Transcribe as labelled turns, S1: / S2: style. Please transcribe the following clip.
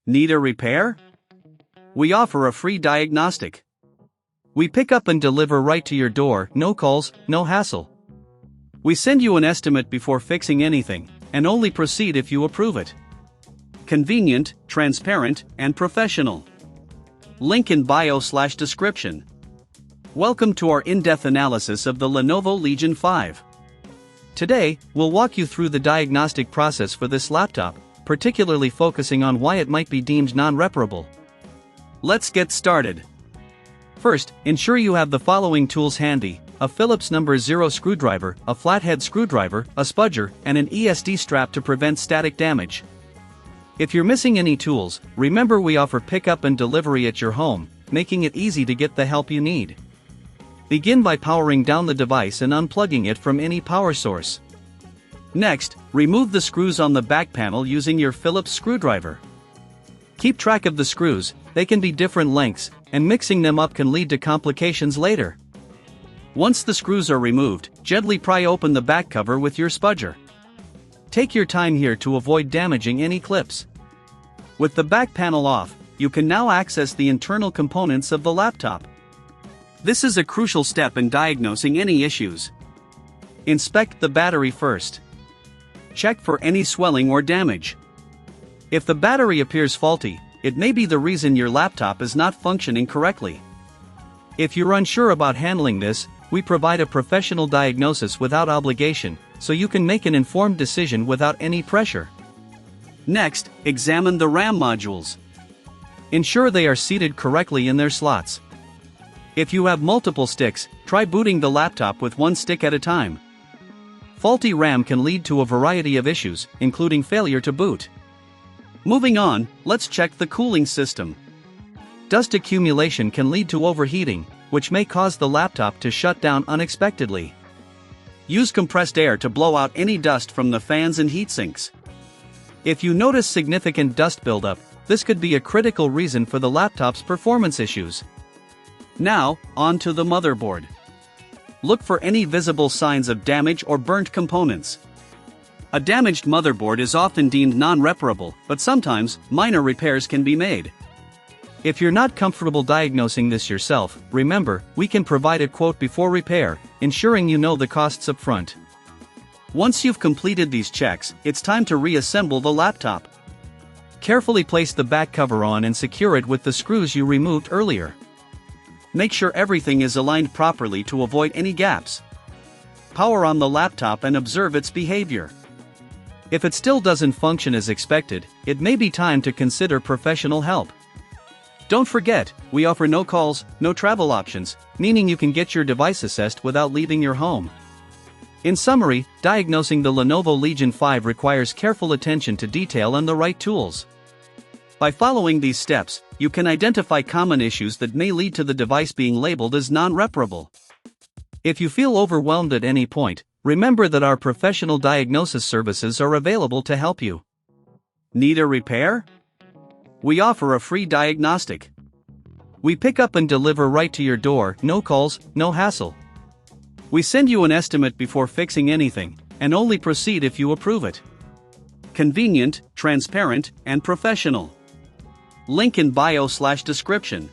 S1: Need a repair? We offer a free diagnostic. We pick up and deliver right to your door, no calls, no hassle. We send you an estimate before fixing anything, and only proceed if you approve it. Convenient, transparent, and professional. Link in bio/description. Welcome to our in-depth analysis of the Lenovo Legion 5. Today, we'll walk you through the diagnostic process for this laptop, particularly focusing on why it might be deemed non-reparable. Let's get started. First, ensure you have the following tools handy: a Phillips #0 screwdriver, a flathead screwdriver, a spudger, and an ESD strap to prevent static damage. If you're missing any tools, remember we offer pickup and delivery at your home, making it easy to get the help you need. Begin by powering down the device and unplugging it from any power source. Next, remove the screws on the back panel using your Phillips screwdriver. Keep track of the screws, they can be different lengths, and mixing them up can lead to complications later. Once the screws are removed, gently pry open the back cover with your spudger. Take your time here to avoid damaging any clips. With the back panel off, you can now access the internal components of the laptop. This is a crucial step in diagnosing any issues. Inspect the battery first. Check for any swelling or damage. If the battery appears faulty, it may be the reason your laptop is not functioning correctly. If you're unsure about handling this, we provide a professional diagnosis without obligation, so you can make an informed decision without any pressure. Next, examine the RAM modules. Ensure they are seated correctly in their slots. If you have multiple sticks, try booting the laptop with one stick at a time. Faulty RAM can lead to a variety of issues, including failure to boot. Moving on, let's check the cooling system. Dust accumulation can lead to overheating, which may cause the laptop to shut down unexpectedly. Use compressed air to blow out any dust from the fans and heatsinks. If you notice significant dust buildup, this could be a critical reason for the laptop's performance issues. Now, on to the motherboard. Look for any visible signs of damage or burnt components. A damaged motherboard is often deemed non-reparable, but sometimes, minor repairs can be made. If you're not comfortable diagnosing this yourself, remember, we can provide a quote before repair, ensuring you know the costs up front. Once you've completed these checks, it's time to reassemble the laptop. Carefully place the back cover on and secure it with the screws you removed earlier. Make sure everything is aligned properly to avoid any gaps. Power on the laptop and observe its behavior. If it still doesn't function as expected, it may be time to consider professional help. Don't forget, we offer no calls, no travel options, meaning you can get your device assessed without leaving your home. In summary, diagnosing the Lenovo Legion 5 requires careful attention to detail and the right tools. By following these steps, you can identify common issues that may lead to the device being labeled as non-reparable. If you feel overwhelmed at any point, remember that our professional diagnosis services are available to help you. Need a repair? We offer a free diagnostic. We pick up and deliver right to your door, no calls, no hassle. We send you an estimate before fixing anything, and only proceed if you approve it. Convenient, transparent, and professional. Link in bio/description.